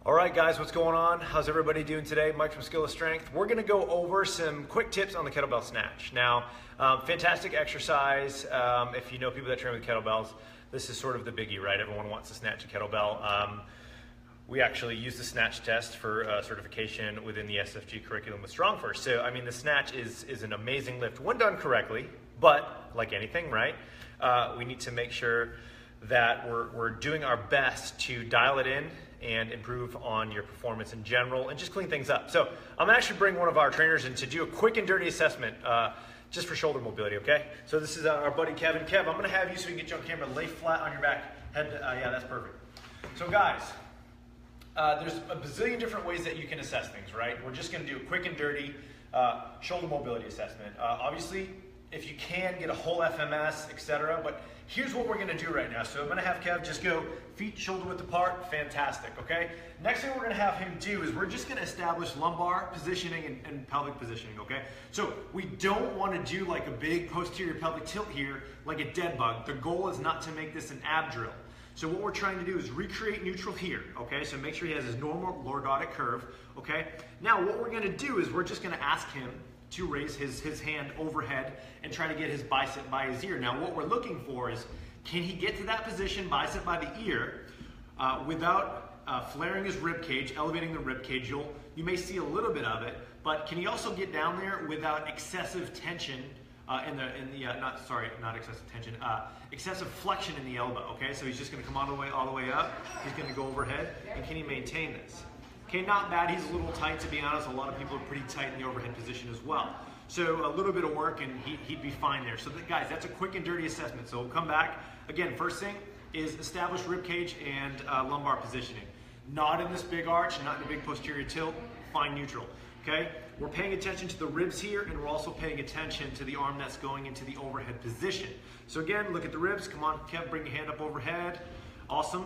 All right, guys, what's going on? How's everybody doing today? Mike from Skill of Strength. We're gonna go over some quick tips on the kettlebell snatch. Now, fantastic exercise. If you know people that train with kettlebells, this is sort of the biggie, right? Everyone wants to snatch a kettlebell. We actually use the snatch test for certification within the SFG curriculum with StrongFirst. So, I mean, the snatch is an amazing lift when done correctly, but like anything, right? We need to make sure that we're doing our best to dial it in and improve on your performance in general and just clean things up. So I'm gonna actually bring one of our trainers in to do a quick and dirty assessment just for shoulder mobility, okay? So this is our buddy Kevin. Kev, I'm gonna have you so we can get you on camera, lay flat on your back. Head, yeah, that's perfect. So guys, there's a bazillion different ways that you can assess things, right? We're just gonna do a quick and dirty shoulder mobility assessment. Obviously, if you can, get a whole FMS, etc. But here's what we're gonna do right now. So I'm gonna have Kev just go feet shoulder width apart, fantastic, okay? Next thing we're gonna have him do is we're just gonna establish lumbar positioning and pelvic positioning, okay? So we don't wanna do like a big posterior pelvic tilt here like a dead bug. The goal is not to make this an ab drill. So what we're trying to do is recreate neutral here, okay? So make sure he has his normal lordotic curve, okay? Now what we're gonna do is we're just gonna ask him to raise his hand overhead and try to get his bicep by his ear. Now what we're looking for is, can he get to that position, bicep by the ear, without flaring his rib cage, elevating the rib cage? You may see a little bit of it, but can he also get down there without excessive tension excessive flexion in the elbow, okay? So he's just gonna come all the way up, he's gonna go overhead, and can he maintain this? Okay, not bad. He's a little tight, to be honest. A lot of people are pretty tight in the overhead position as well. So a little bit of work and he'd be fine there. So guys, that's a quick and dirty assessment. So we'll come back. Again, first thing is establish rib cage and lumbar positioning. Not in this big arch, not in a big posterior tilt, fine neutral, okay? We're paying attention to the ribs here, and we're also paying attention to the arm that's going into the overhead position. So again, look at the ribs. Come on, Kev, bring your hand up overhead. Awesome.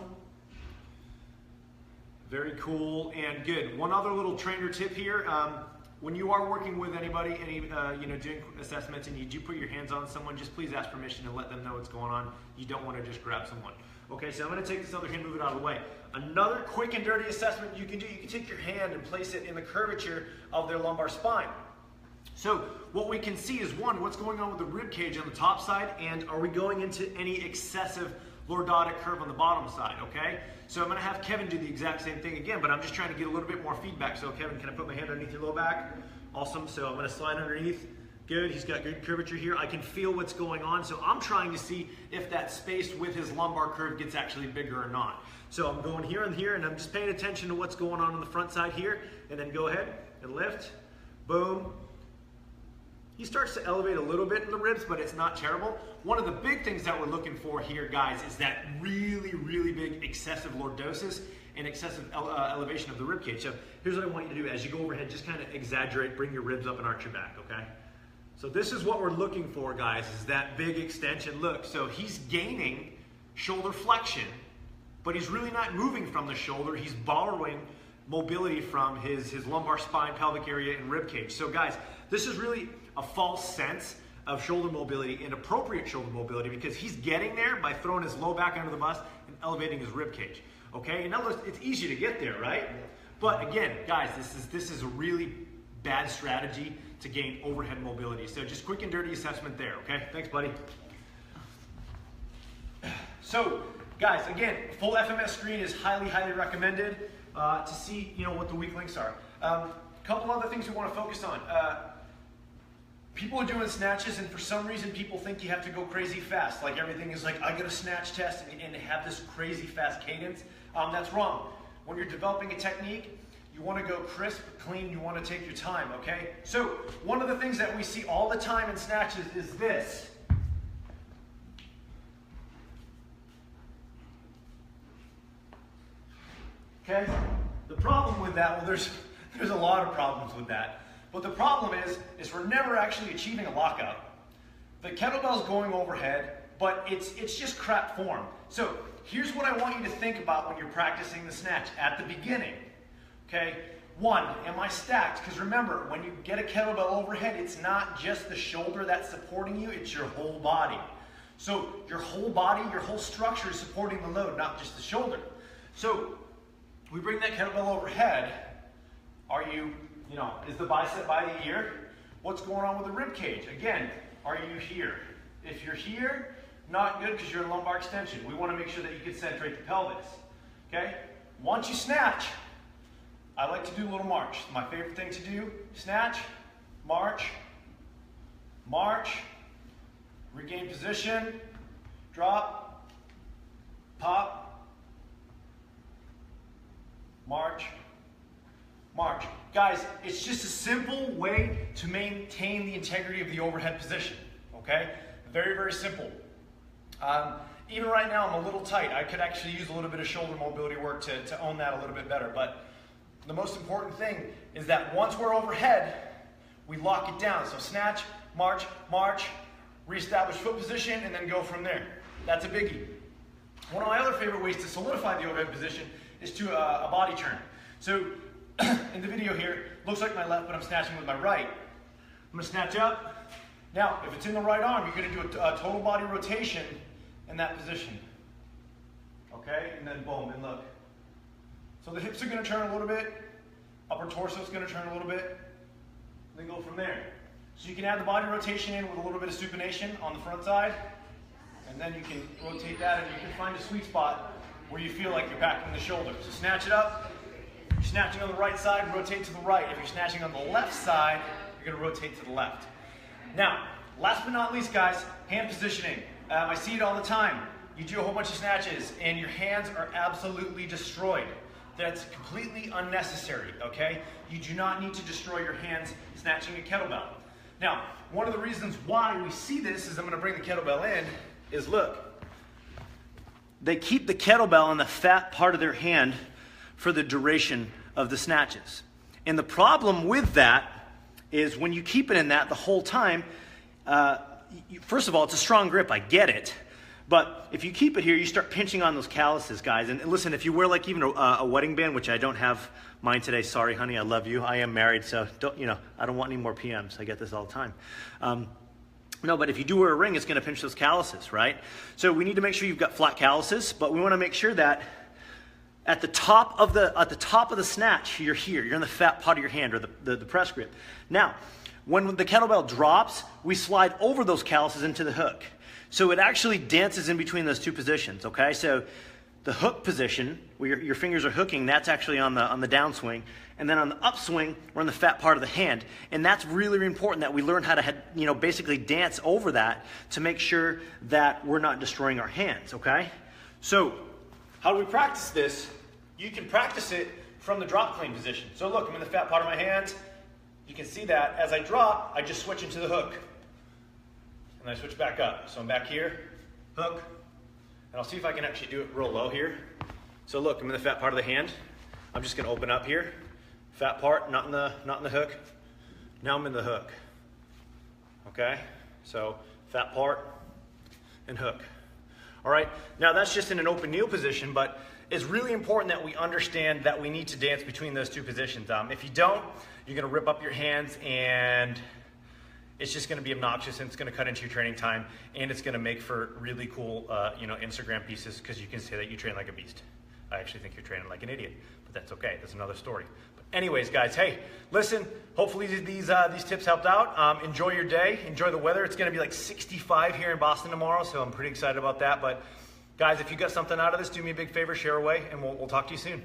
Very cool and good. One other little trainer tip here. When you are working with anybody, doing assessments, and you do put your hands on someone, just please ask permission and let them know what's going on. You don't want to just grab someone. Okay, so I'm going to take this other hand, move it out of the way. Another quick and dirty assessment you can do, you can take your hand and place it in the curvature of their lumbar spine. So what we can see is, one, what's going on with the rib cage on the top side, and are we going into any excessive lordotic curve on the bottom side, okay? So I'm gonna have Kevin do the exact same thing again, but I'm just trying to get a little bit more feedback. So Kevin, can I put my hand underneath your low back? Awesome, so I'm gonna slide underneath. Good, he's got good curvature here. I can feel what's going on. So I'm trying to see if that space with his lumbar curve gets actually bigger or not. So I'm going here and here, and I'm just paying attention to what's going on the front side here, and then go ahead and lift, boom. He starts to elevate a little bit in the ribs, but it's not terrible. One of the big things that we're looking for here, guys, is that really, really big excessive lordosis and excessive elevation of the rib cage. So here's what I want you to do. As you go overhead, just kind of exaggerate, bring your ribs up and arch your back, okay? So this is what we're looking for, guys, is that big extension. Look, so he's gaining shoulder flexion, but he's really not moving from the shoulder. He's borrowing mobility from his lumbar spine, pelvic area, and rib cage. So guys, this is really a false sense of shoulder mobility, inappropriate shoulder mobility, because he's getting there by throwing his low back under the bus and elevating his rib cage. Okay, in other words, it's easy to get there, right? But again, guys, this is a really bad strategy to gain overhead mobility. So just quick and dirty assessment there, okay? Thanks, buddy. So, guys, again, full FMS screen is highly, highly recommended to see, what the weak links are. Couple other things we want to focus on. People are doing snatches, and for some reason people think you have to go crazy fast. Like everything is like, I got a snatch test and have this crazy fast cadence. That's wrong. When you're developing a technique, you want to go crisp, clean, you want to take your time, okay? So one of the things that we see all the time in snatches is this. Okay? The problem with that, well, there's a lot of problems with that. But the problem is we're never actually achieving a lockout. The kettlebell's going overhead, but it's just crap form. So here's what I want you to think about when you're practicing the snatch at the beginning. Okay, one, am I stacked? Because remember, when you get a kettlebell overhead, it's not just the shoulder that's supporting you, it's your whole body. So your whole body, your whole structure is supporting the load, not just the shoulder. So we bring that kettlebell overhead, are you, is the bicep by the ear? What's going on with the rib cage? Again, are you here? If you're here, not good because you're in lumbar extension. We want to make sure that you concentrate the pelvis. Okay? Once you snatch, I like to do a little march. My favorite thing to do, snatch, march, march, regain position, drop, pop, march, march. Guys, it's just a simple way to maintain the integrity of the overhead position, okay? Very, very simple. Even right now, I'm a little tight. I could actually use a little bit of shoulder mobility work to own that a little bit better, but the most important thing is that once we're overhead, we lock it down. So snatch, march, march, reestablish foot position, and then go from there. That's a biggie. One of my other favorite ways to solidify the overhead position is to a body turn. So in the video here, looks like my left, but I'm snatching with my right. I'm gonna snatch up. Now, if it's in the right arm, you're gonna do a total body rotation in that position. Okay, and then boom, and look. So the hips are gonna turn a little bit, upper torso is gonna turn a little bit, and then go from there. So you can add the body rotation in with a little bit of supination on the front side, and then you can rotate that, and you can find a sweet spot where you feel like you're backing the shoulder. So snatch it up. If you're snatching on the right side, rotate to the right. If you're snatching on the left side, you're gonna rotate to the left. Now, last but not least, guys, hand positioning. I see it all the time. You do a whole bunch of snatches, and your hands are absolutely destroyed. That's completely unnecessary, okay? You do not need to destroy your hands snatching a kettlebell. Now, one of the reasons why we see this is I'm gonna bring the kettlebell in, is look. They keep the kettlebell in the fat part of their hand for the duration of the snatches. And the problem with that is when you keep it in that the whole time, first of all, it's a strong grip, I get it. But if you keep it here, you start pinching on those calluses, guys. And listen, if you wear like even a wedding band, which I don't have mine today, sorry, honey, I love you. I am married, so I don't want any more PMs. I get this all the time. No, but if you do wear a ring, it's going to pinch those calluses, right? So we need to make sure you've got flat calluses, but we want to make sure that at the top of the snatch, you're here. You're in the fat part of your hand, or the press grip. Now, when the kettlebell drops, we slide over those calluses into the hook. So it actually dances in between those two positions, okay? So the hook position, where your fingers are hooking, that's actually on the downswing. And then on the upswing, we're on the fat part of the hand. And that's really, really important that we learn how to basically dance over that to make sure that we're not destroying our hands, okay? So how do we practice this? You can practice it from the drop clean position. So look, I'm in the fat part of my hand. You can see that as I drop, I just switch into the hook. And I switch back up. So I'm back here, hook, and I'll see if I can actually do it real low here. So look, I'm in the fat part of the hand. I'm just gonna open up here. Fat part, not in the hook. Now I'm in the hook. Okay? So fat part and hook. All right, now that's just in an open kneel position, but it's really important that we understand that we need to dance between those two positions. If you don't, you're gonna rip up your hands, and it's just gonna be obnoxious, and it's gonna cut into your training time, and it's gonna make for really cool Instagram pieces, because you can say that you train like a beast. I actually think you're training like an idiot, but that's okay, that's another story. But anyways, guys, hey, listen, hopefully these tips helped out. Enjoy your day, enjoy the weather. It's gonna be like 65 here in Boston tomorrow, so I'm pretty excited about that. But guys, if you got something out of this, do me a big favor, share away, and we'll talk to you soon.